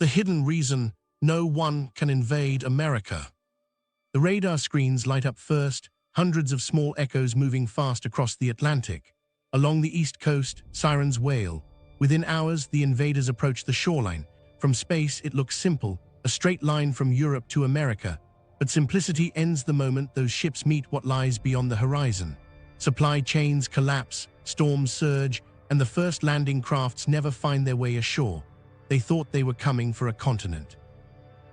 The hidden reason no one can invade America. The radar screens light up first, hundreds of small echoes moving fast across the Atlantic. Along the east coast, sirens wail. Within hours, the invaders approach the shoreline. From space, it looks simple, a straight line from Europe to America. But simplicity ends the moment those ships meet what lies beyond the horizon. Supply chains collapse, storms surge, and the first landing crafts never find their way ashore. They thought they were coming for a continent.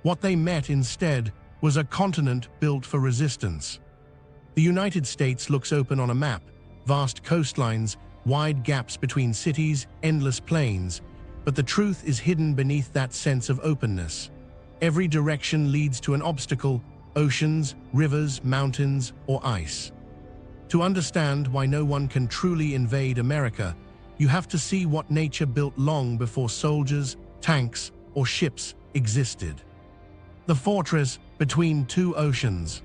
What they met instead was a continent built for resistance. The United States looks open on a map, vast coastlines, wide gaps between cities, endless plains, but the truth is hidden beneath that sense of openness. Every direction leads to an obstacle: oceans, rivers, mountains, or ice. To understand why no one can truly invade America, you have to see what nature built long before soldiers, tanks, or ships existed. The fortress between two oceans.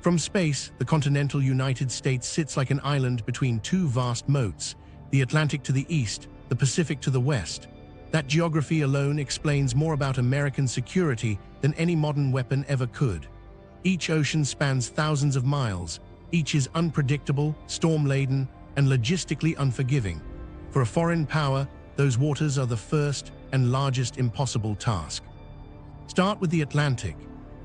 From space, the continental United States sits like an island between two vast moats, the Atlantic to the east, the Pacific to the west. That geography alone explains more about American security than any modern weapon ever could. Each ocean spans thousands of miles. Each is unpredictable, storm-laden, and logistically unforgiving. For a foreign power, those waters are the first and largest impossible task. Start with the Atlantic.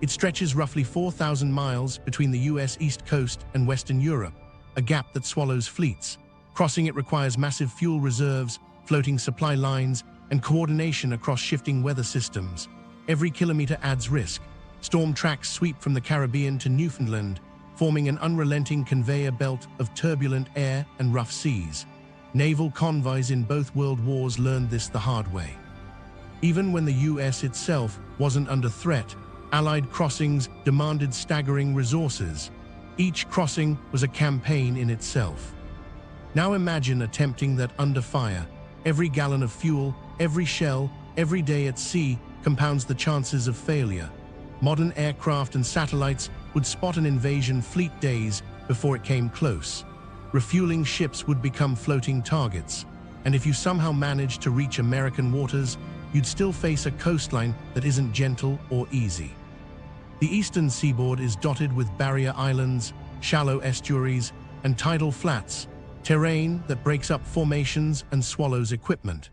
It stretches roughly 4,000 miles between the US East Coast and Western Europe, a gap that swallows fleets. Crossing it requires massive fuel reserves, floating supply lines, and coordination across shifting weather systems. Every kilometer adds risk. Storm tracks sweep from the Caribbean to Newfoundland, forming an unrelenting conveyor belt of turbulent air and rough seas. Naval convoys in both world wars learned this the hard way. Even when the US itself wasn't under threat, Allied crossings demanded staggering resources. Each crossing was a campaign in itself. Now imagine attempting that under fire. Every gallon of fuel, every shell, every day at sea compounds the chances of failure. Modern aircraft and satellites would spot an invasion fleet days before it came close. Refueling ships would become floating targets. And if you somehow managed to reach American waters, you'd still face a coastline that isn't gentle or easy. The eastern seaboard is dotted with barrier islands, shallow estuaries, and tidal flats, terrain that breaks up formations and swallows equipment.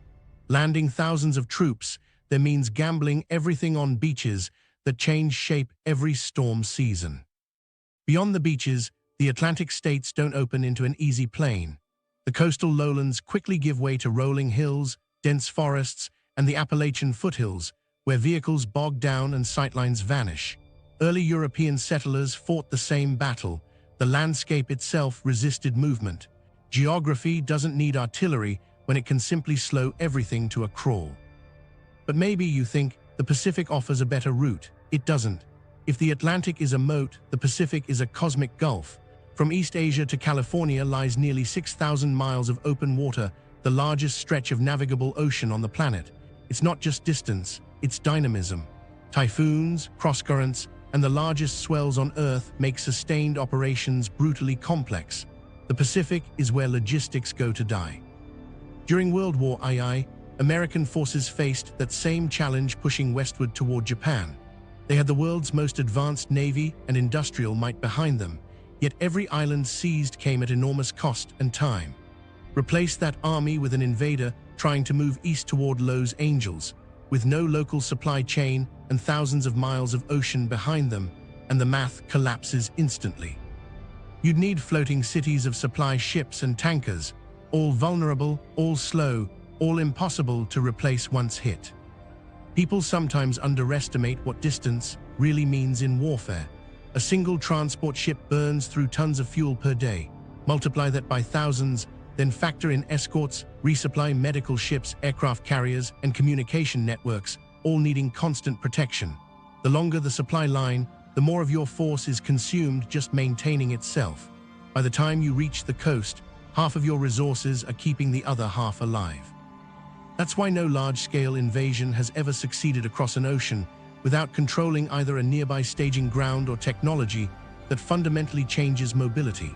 Landing thousands of troops, there means gambling everything on beaches that change shape every storm season. Beyond the beaches, the Atlantic states don't open into an easy plain. The coastal lowlands quickly give way to rolling hills, dense forests, and the Appalachian foothills, where vehicles bog down and sightlines vanish. Early European settlers fought the same battle. The landscape itself resisted movement. Geography doesn't need artillery when it can simply slow everything to a crawl. But maybe you think the Pacific offers a better route. It doesn't. If the Atlantic is a moat, the Pacific is a cosmic gulf. From East Asia to California lies nearly 6,000 miles of open water, the largest stretch of navigable ocean on the planet. It's not just distance, it's dynamism. Typhoons, crosscurrents, and the largest swells on Earth make sustained operations brutally complex. The Pacific is where logistics go to die. During World War II, American forces faced that same challenge, pushing westward toward Japan. They had the world's most advanced navy and industrial might behind them, yet every island seized came at enormous cost and time. Replace that army with an invader trying to move east toward Los Angeles, with no local supply chain and thousands of miles of ocean behind them, and the math collapses instantly. You'd need floating cities of supply ships and tankers, all vulnerable, all slow, all impossible to replace once hit. People sometimes underestimate what distance really means in warfare. A single transport ship burns through tons of fuel per day. Multiply that by thousands, then factor in escorts, resupply, medical ships, aircraft carriers, and communication networks, all needing constant protection. The longer the supply line, the more of your force is consumed just maintaining itself. By the time you reach the coast, half of your resources are keeping the other half alive. That's why no large-scale invasion has ever succeeded across an ocean without controlling either a nearby staging ground or technology that fundamentally changes mobility.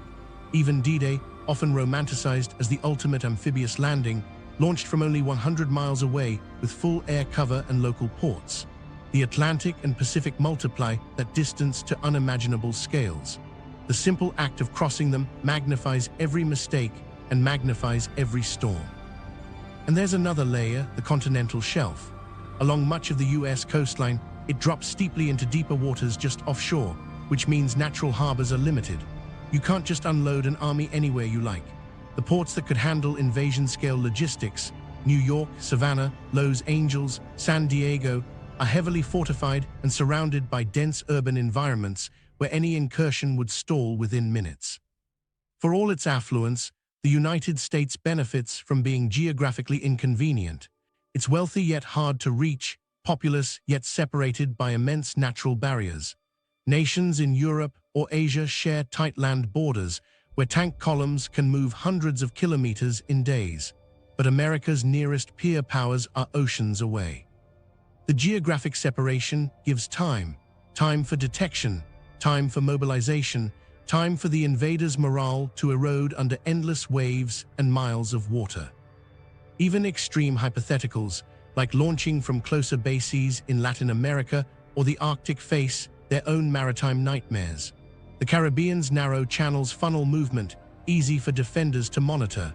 Even D-Day, often romanticized as the ultimate amphibious landing, launched from only 100 miles away with full air cover and local ports. The Atlantic and Pacific multiply that distance to unimaginable scales. The simple act of crossing them magnifies every mistake and magnifies every storm. And there's another layer, the continental shelf. Along much of the US coastline, it drops steeply into deeper waters just offshore, which means natural harbors are limited. You can't just unload an army anywhere you like. The ports that could handle invasion-scale logistics, New York, Savannah, Los Angeles, San Diego, are heavily fortified and surrounded by dense urban environments where any incursion would stall within minutes. For all its affluence, the United States benefits from being geographically inconvenient. It's wealthy yet hard to reach, populous yet separated by immense natural barriers. Nations in Europe or Asia share tight land borders where tank columns can move hundreds of kilometers in days, but America's nearest peer powers are oceans away. The geographic separation gives time for detection, time for mobilization, time for the invader's morale to erode under endless waves and miles of water. Even extreme hypotheticals, like launching from closer bases in Latin America or the Arctic, face their own maritime nightmares. The Caribbean's narrow channels funnel movement, easy for defenders to monitor.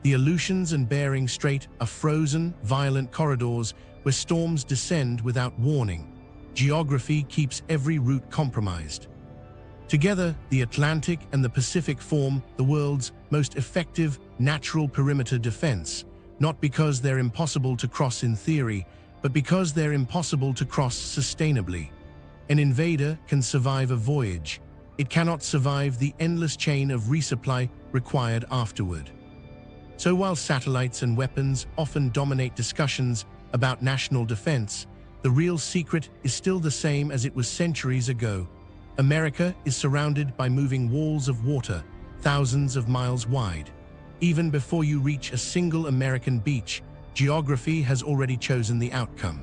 The Aleutians and Bering Strait are frozen, violent corridors where storms descend without warning. Geography keeps every route compromised. Together, the Atlantic and the Pacific form the world's most effective natural perimeter defense, not because they're impossible to cross in theory, but because they're impossible to cross sustainably. An invader can survive a voyage. It cannot survive the endless chain of resupply required afterward. So while satellites and weapons often dominate discussions about national defense, the real secret is still the same as it was centuries ago. America is surrounded by moving walls of water, thousands of miles wide. Even before you reach a single American beach, geography has already chosen the outcome.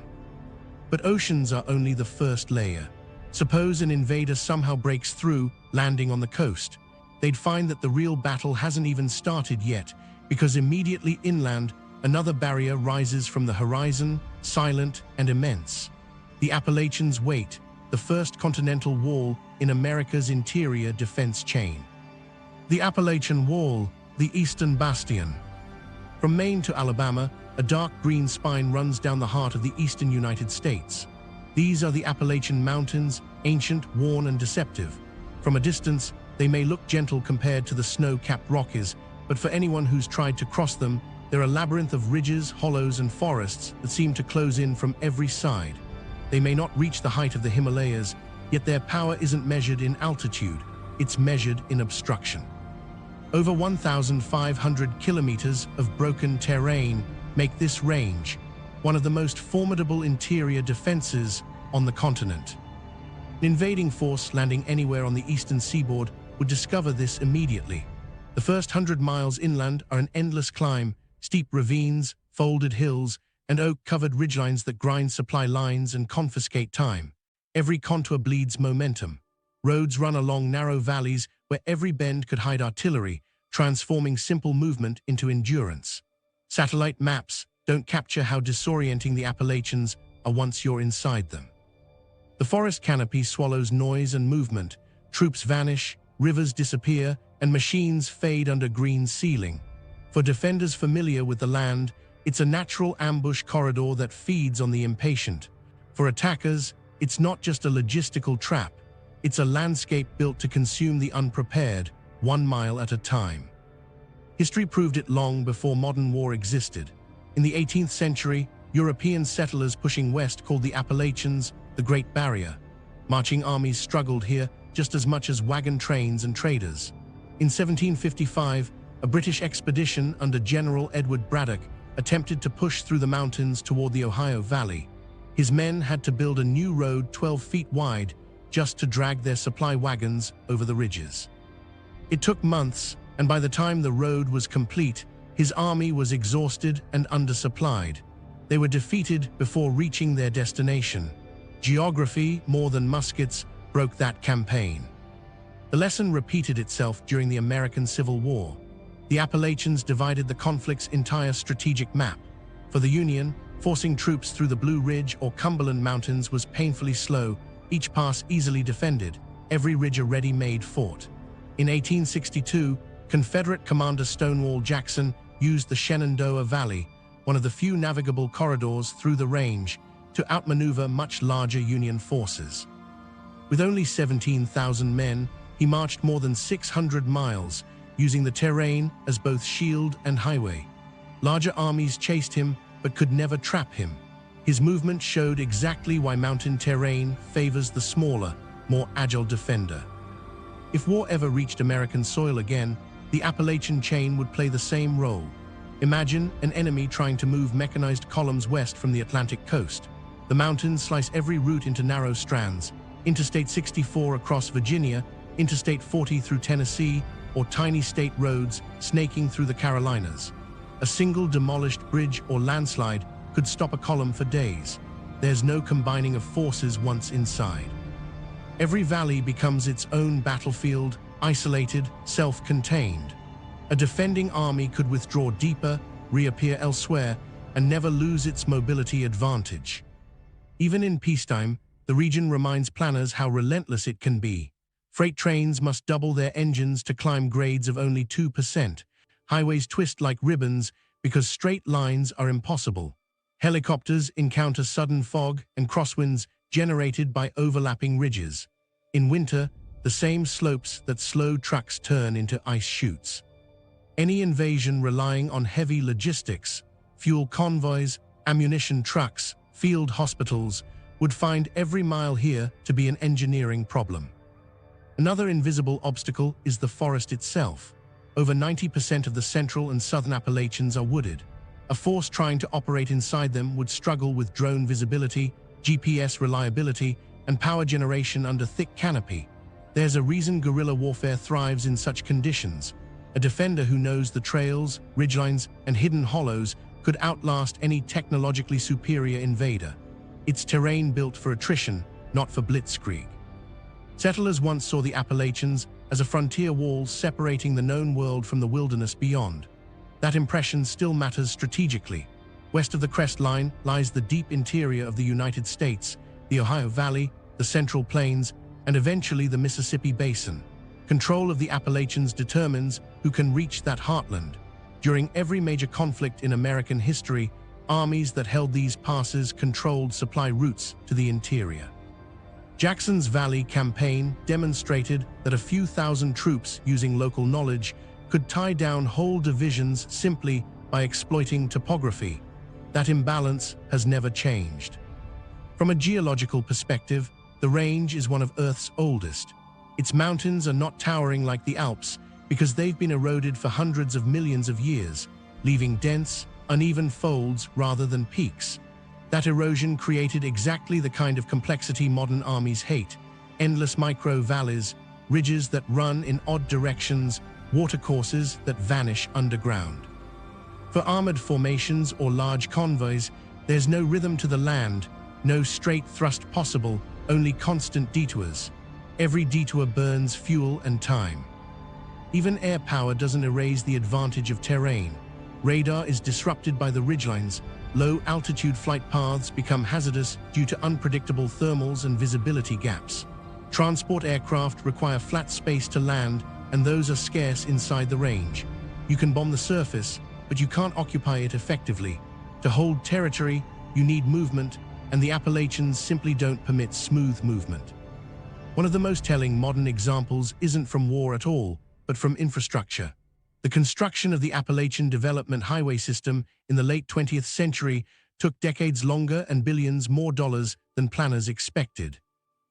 But oceans are only the first layer. Suppose an invader somehow breaks through, landing on the coast. They'd find that the real battle hasn't even started yet, because immediately inland, another barrier rises from the horizon, silent and immense. The Appalachians wait, the first continental wall in America's interior defense chain. The Appalachian Wall, the Eastern Bastion. From Maine to Alabama, a dark green spine runs down the heart of the eastern United States. These are the Appalachian Mountains, ancient, worn, and deceptive. From a distance, they may look gentle compared to the snow-capped Rockies, but for anyone who's tried to cross them, they're a labyrinth of ridges, hollows, and forests that seem to close in from every side. They may not reach the height of the Himalayas, yet their power isn't measured in altitude, it's measured in obstruction. Over 1,500 kilometers of broken terrain make this range one of the most formidable interior defenses on the continent. An invading force landing anywhere on the eastern seaboard would discover this immediately. The first 100 miles inland are an endless climb, steep ravines, folded hills, and oak-covered ridgelines that grind supply lines and confiscate time. Every contour bleeds momentum. Roads run along narrow valleys where every bend could hide artillery, transforming simple movement into endurance. Satellite maps don't capture how disorienting the Appalachians are once you're inside them. The forest canopy swallows noise and movement, troops vanish, rivers disappear, and machines fade under green ceiling. For defenders familiar with the land, it's a natural ambush corridor that feeds on the impatient. For attackers, it's not just a logistical trap, it's a landscape built to consume the unprepared, 1 mile at a time. History proved it long before modern war existed. In the 18th century, European settlers pushing west called the Appalachians the Great Barrier. Marching armies struggled here just as much as wagon trains and traders. In 1755, a British expedition under General Edward Braddock attempted to push through the mountains toward the Ohio Valley. His men had to build a new road 12 feet wide just to drag their supply wagons over the ridges. It took months, and by the time the road was complete, his army was exhausted and undersupplied. They were defeated before reaching their destination. Geography, more than muskets, broke that campaign. The lesson repeated itself during the American Civil War. The Appalachians divided the conflict's entire strategic map. For the Union, forcing troops through the Blue Ridge or Cumberland Mountains was painfully slow, each pass easily defended, every ridge a ready-made fort. In 1862, Confederate Commander Stonewall Jackson used the Shenandoah Valley, one of the few navigable corridors through the range, to outmaneuver much larger Union forces. With only 17,000 men, he marched more than 600 miles, using the terrain as both shield and highway. Larger armies chased him, but could never trap him. His movement showed exactly why mountain terrain favors the smaller, more agile defender. If war ever reached American soil again, the Appalachian chain would play the same role. Imagine an enemy trying to move mechanized columns west from the Atlantic coast. The mountains slice every route into narrow strands, Interstate 64 across Virginia, Interstate 40 through Tennessee, or tiny state roads snaking through the Carolinas. A single demolished bridge or landslide could stop a column for days. There's no combining of forces once inside. Every valley becomes its own battlefield, isolated, self-contained. A defending army could withdraw deeper, reappear elsewhere, and never lose its mobility advantage. Even in peacetime, the region reminds planners how relentless it can be. Freight trains must double their engines to climb grades of only 2%. Highways twist like ribbons because straight lines are impossible. Helicopters encounter sudden fog and crosswinds generated by overlapping ridges. In winter, the same slopes that slow trucks turn into ice chutes. Any invasion relying on heavy logistics, fuel convoys, ammunition trucks, field hospitals, would find every mile here to be an engineering problem. Another invisible obstacle is the forest itself. Over 90% of the central and southern Appalachians are wooded. A force trying to operate inside them would struggle with drone visibility, GPS reliability, and power generation under thick canopy. There's a reason guerrilla warfare thrives in such conditions. A defender who knows the trails, ridgelines, and hidden hollows could outlast any technologically superior invader. It's terrain built for attrition, not for blitzkrieg. Settlers once saw the Appalachians as a frontier wall separating the known world from the wilderness beyond. That impression still matters strategically. West of the crest line lies the deep interior of the United States, the Ohio Valley, the Central Plains, and eventually the Mississippi Basin. Control of the Appalachians determines who can reach that heartland. During every major conflict in American history, armies that held these passes controlled supply routes to the interior. Jackson's Valley Campaign demonstrated that a few thousand troops using local knowledge could tie down whole divisions simply by exploiting topography. That imbalance has never changed. From a geological perspective, the range is one of Earth's oldest. Its mountains are not towering like the Alps because they've been eroded for hundreds of millions of years, leaving dense, uneven folds rather than peaks. That erosion created exactly the kind of complexity modern armies hate: endless micro-valleys, ridges that run in odd directions, watercourses that vanish underground. For armored formations or large convoys, there's no rhythm to the land, no straight thrust possible, only constant detours. Every detour burns fuel and time. Even air power doesn't erase the advantage of terrain. Radar is disrupted by the ridgelines. Low-altitude flight paths become hazardous due to unpredictable thermals and visibility gaps. Transport aircraft require flat space to land, and those are scarce inside the range. You can bomb the surface, but you can't occupy it effectively. To hold territory, you need movement, and the Appalachians simply don't permit smooth movement. One of the most telling modern examples isn't from war at all, but from infrastructure. The construction of the Appalachian Development Highway System in the late 20th century took decades longer and billions more dollars than planners expected.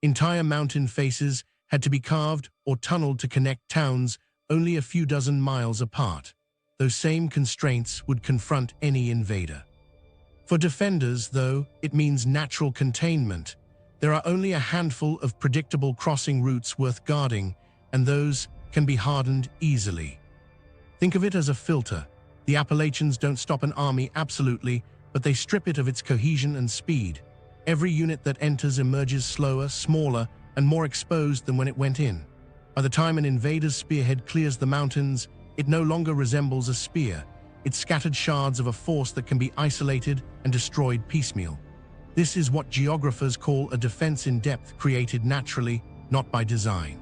Entire mountain faces had to be carved or tunneled to connect towns only a few dozen miles apart. Those same constraints would confront any invader. For defenders, though, it means natural containment. There are only a handful of predictable crossing routes worth guarding, and those can be hardened easily. Think of it as a filter. The Appalachians don't stop an army absolutely, but they strip it of its cohesion and speed. Every unit that enters emerges slower, smaller, and more exposed than when it went in. By the time an invader's spearhead clears the mountains, It no longer resembles a spear. It's scattered shards of a force that can be isolated and destroyed piecemeal. This is what geographers call a defense in depth, created naturally, not by design.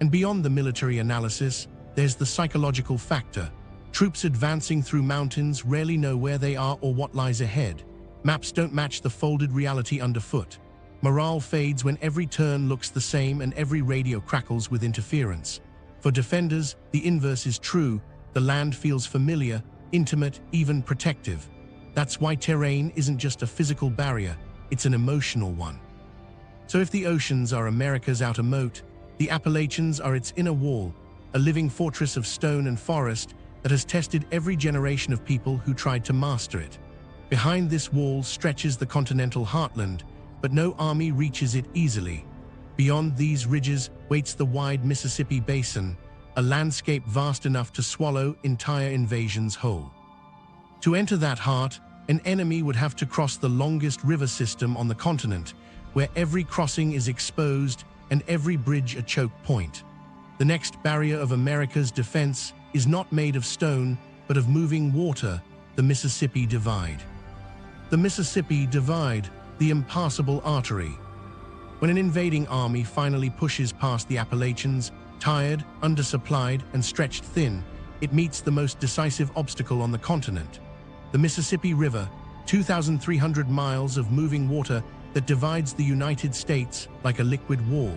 And beyond the military analysis, there's the psychological factor. Troops advancing through mountains rarely know where they are or what lies ahead. Maps don't match the folded reality underfoot. Morale fades when every turn looks the same and every radio crackles with interference. For defenders, the inverse is true. The land feels familiar, intimate, even protective. That's why terrain isn't just a physical barrier, it's an emotional one. So if the oceans are America's outer moat, the Appalachians are its inner wall, a living fortress of stone and forest that has tested every generation of people who tried to master it. Behind this wall stretches the continental heartland, but no army reaches it easily. Beyond these ridges waits the wide Mississippi Basin, a landscape vast enough to swallow entire invasions whole. To enter that heart, an enemy would have to cross the longest river system on the continent, where every crossing is exposed and every bridge a choke point. The next barrier of America's defense is not made of stone, but of moving water, the Mississippi Divide. The Mississippi Divide, the impassable artery. When an invading army finally pushes past the Appalachians, tired, undersupplied, and stretched thin, it meets the most decisive obstacle on the continent. The Mississippi River, 2,300 miles of moving water that divides the United States like a liquid wall.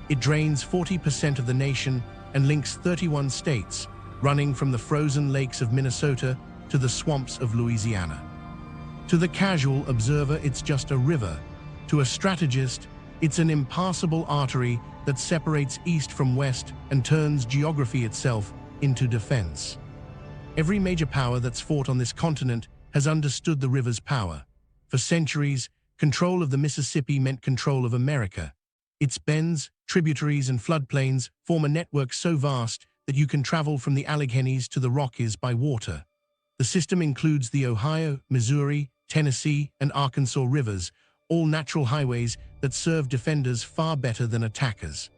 It drains 40% of the nation and links 31 states, running from the frozen lakes of Minnesota to the swamps of Louisiana. To the casual observer, it's just a river. To a strategist, it's an impassable artery that separates east from west and turns geography itself into defense. Every major power that's fought on this continent has understood the river's power. For centuries, control of the Mississippi meant control of America. Its bends, tributaries, and floodplains form a network so vast that you can travel from the Alleghenies to the Rockies by water. The system includes the Ohio, Missouri, Tennessee, and Arkansas rivers, all natural highways that serve defenders far better than attackers.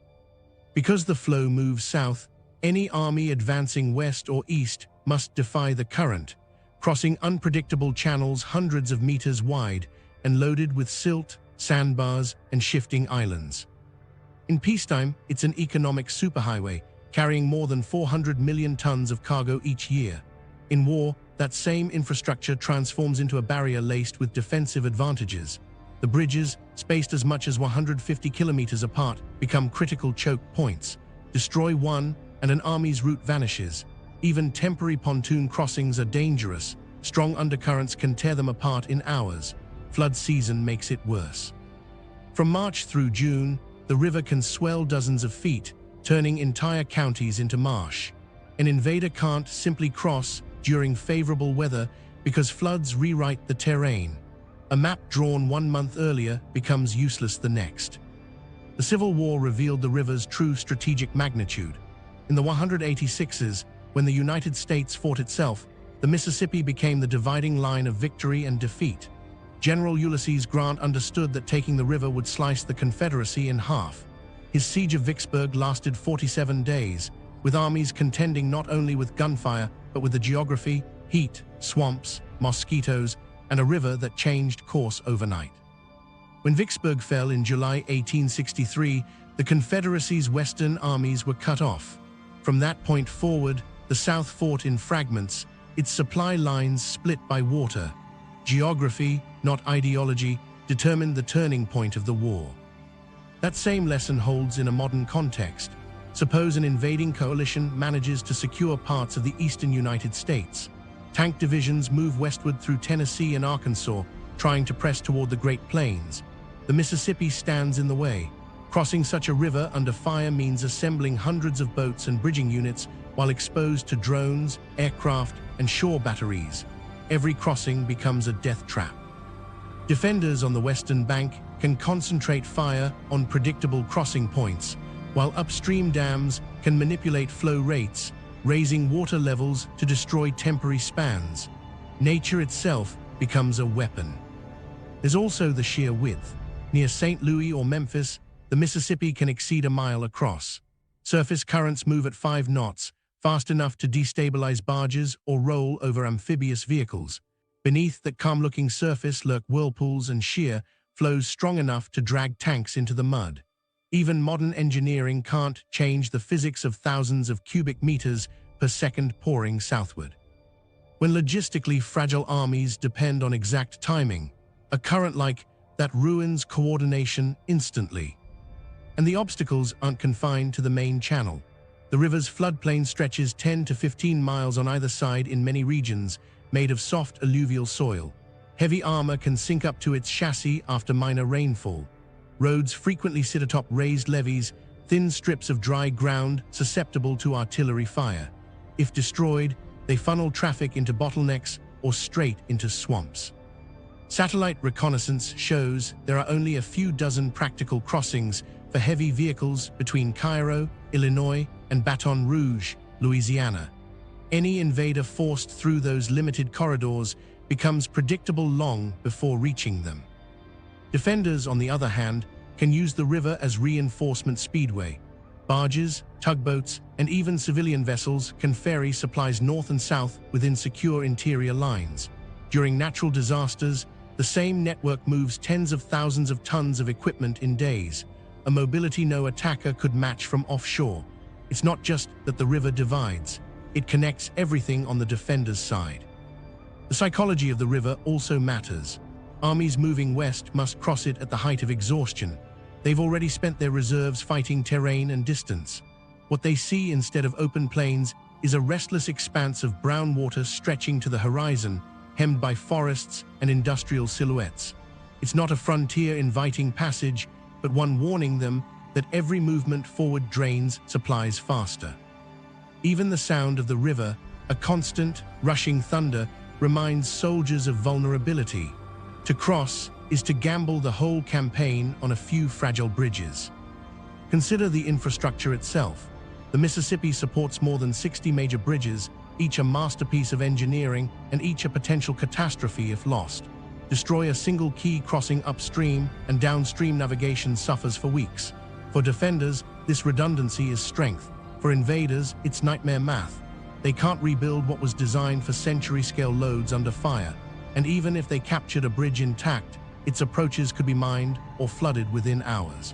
Because the flow moves south, any army advancing west or east must defy the current, crossing unpredictable channels hundreds of meters wide and loaded with silt, sandbars, and shifting islands. In peacetime, it's an economic superhighway, carrying more than 400 million tons of cargo each year. In war, that same infrastructure transforms into a barrier laced with defensive advantages. The bridges, spaced as much as 150 kilometers apart, become critical choke points. Destroy one, and an army's route vanishes. Even temporary pontoon crossings are dangerous. Strong undercurrents can tear them apart in hours. Flood season makes it worse. From March through June, the river can swell dozens of feet, turning entire counties into marsh. An invader can't simply cross during favorable weather because floods rewrite the terrain. A map drawn 1 month earlier becomes useless the next. The Civil War revealed the river's true strategic magnitude. In the 186s, when the United States fought itself, the Mississippi became the dividing line of victory and defeat. General Ulysses Grant understood that taking the river would slice the Confederacy in half. His siege of Vicksburg lasted 47 days, with armies contending not only with gunfire, but with the geography, heat, swamps, mosquitoes, and a river that changed course overnight. When Vicksburg fell in July 1863, the Confederacy's western armies were cut off. From that point forward, the South fought in fragments, its supply lines split by water. Geography, not ideology, determined the turning point of the war. That same lesson holds in a modern context. Suppose an invading coalition manages to secure parts of the eastern United States. Tank divisions move westward through Tennessee and Arkansas, trying to press toward the Great Plains. The Mississippi stands in the way. Crossing such a river under fire means assembling hundreds of boats and bridging units while exposed to drones, aircraft, and shore batteries. Every crossing becomes a death trap. Defenders on the western bank can concentrate fire on predictable crossing points, while upstream dams can manipulate flow rates, raising water levels to destroy temporary spans. Nature itself becomes a weapon. There's also the sheer width. Near St. Louis or Memphis, the Mississippi can exceed a mile across. Surface currents move at 5 knots, fast enough to destabilize barges or roll over amphibious vehicles. Beneath that calm-looking surface lurk whirlpools and sheer flows strong enough to drag tanks into the mud. Even modern engineering can't change the physics of thousands of cubic meters per second pouring southward. When logistically fragile armies depend on exact timing, a current like that ruins coordination instantly. And the obstacles aren't confined to the main channel. The river's floodplain stretches 10 to 15 miles on either side in many regions, made of soft alluvial soil. Heavy armor can sink up to its chassis after minor rainfall. Roads frequently sit atop raised levees, thin strips of dry ground susceptible to artillery fire. If destroyed, they funnel traffic into bottlenecks or straight into swamps. Satellite reconnaissance shows there are only a few dozen practical crossings for heavy vehicles between Cairo, Illinois, and Baton Rouge, Louisiana. Any invader forced through those limited corridors becomes predictable long before reaching them. Defenders, on the other hand, can use the river as reinforcement speedway. Barges, tugboats, and even civilian vessels can ferry supplies north and south within secure interior lines. During natural disasters, the same network moves tens of thousands of tons of equipment in days, a mobility no attacker could match from offshore. It's not just that the river divides, it connects everything on the defender's side. The psychology of the river also matters. Armies moving west must cross it at the height of exhaustion. They've already spent their reserves fighting terrain and distance. What they see instead of open plains is a restless expanse of brown water stretching to the horizon, hemmed by forests and industrial silhouettes. It's not a frontier inviting passage, but one warning them that every movement forward drains supplies faster. Even the sound of the river, a constant, rushing thunder, reminds soldiers of vulnerability. To cross is to gamble the whole campaign on a few fragile bridges. Consider the infrastructure itself. The Mississippi supports more than 60 major bridges, each a masterpiece of engineering and each a potential catastrophe if lost. Destroy a single key crossing upstream and downstream navigation suffers for weeks. For defenders, this redundancy is strength. For invaders, it's nightmare math. They can't rebuild what was designed for century-scale loads under fire. And even if they captured a bridge intact, its approaches could be mined or flooded within hours.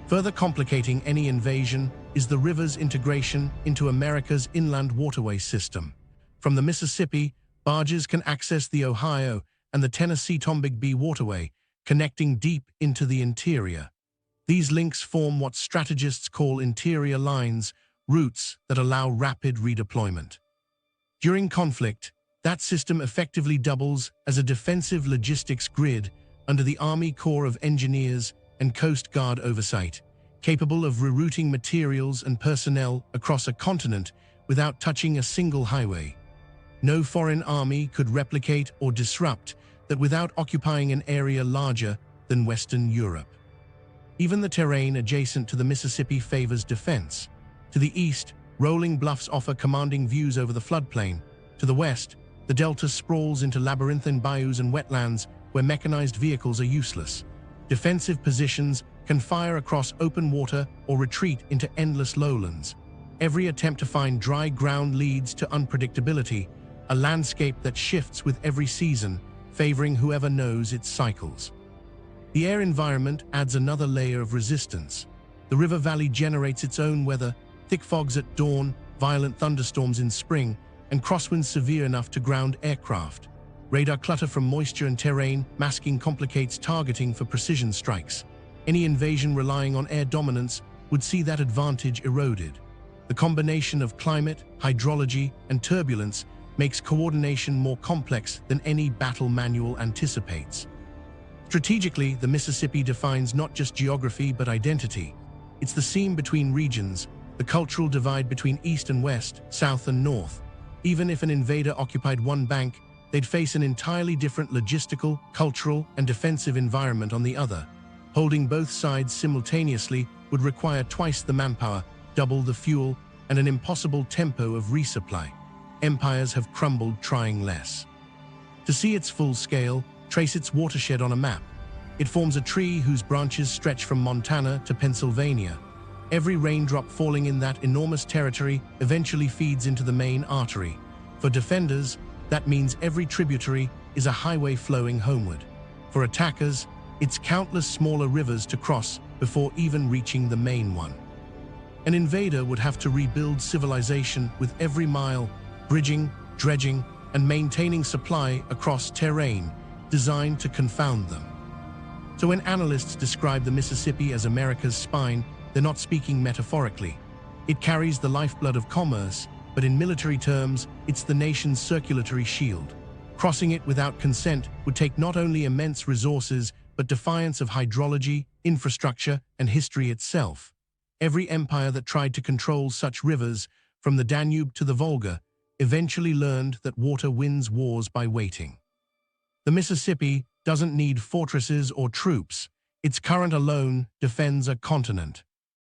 Further complicating any invasion is the river's integration into America's inland waterway system. From the Mississippi, barges can access the Ohio and the Tennessee-Tombigbee waterway, connecting deep into the interior. These links form what strategists call interior lines, routes that allow rapid redeployment. During conflict, that system effectively doubles as a defensive logistics grid under the Army Corps of Engineers and Coast Guard oversight, capable of rerouting materials and personnel across a continent without touching a single highway. No foreign army could replicate or disrupt that without occupying an area larger than Western Europe. Even the terrain adjacent to the Mississippi favors defense. To the east, rolling bluffs offer commanding views over the floodplain. To the west, the delta sprawls into labyrinthine bayous and wetlands where mechanized vehicles are useless. Defensive positions can fire across open water or retreat into endless lowlands. Every attempt to find dry ground leads to unpredictability, a landscape that shifts with every season, favoring whoever knows its cycles. The air environment adds another layer of resistance. The river valley generates its own weather, thick fogs at dawn, violent thunderstorms in spring, and crosswinds severe enough to ground aircraft. Radar clutter from moisture and terrain masking complicates targeting for precision strikes. Any invasion relying on air dominance would see that advantage eroded. The combination of climate, hydrology, and turbulence makes coordination more complex than any battle manual anticipates. Strategically, the Mississippi defines not just geography but identity. It's the seam between regions, the cultural divide between east and west, south and north. Even if an invader occupied one bank, they'd face an entirely different logistical, cultural, and defensive environment on the other. Holding both sides simultaneously would require twice the manpower, double the fuel, and an impossible tempo of resupply. Empires have crumbled trying less. To see its full scale, trace its watershed on a map. It forms a tree whose branches stretch from Montana to Pennsylvania. Every raindrop falling in that enormous territory eventually feeds into the main artery. For defenders, that means every tributary is a highway flowing homeward. For attackers, it's countless smaller rivers to cross before even reaching the main one. An invader would have to rebuild civilization with every mile, bridging, dredging, and maintaining supply across terrain designed to confound them. So when analysts describe the Mississippi as America's spine, they're not speaking metaphorically. It carries the lifeblood of commerce, but in military terms, it's the nation's circulatory shield. Crossing it without consent would take not only immense resources, but defiance of hydrology, infrastructure, and history itself. Every empire that tried to control such rivers, from the Danube to the Volga, eventually learned that water wins wars by waiting. The Mississippi doesn't need fortresses or troops. Its current alone defends a continent.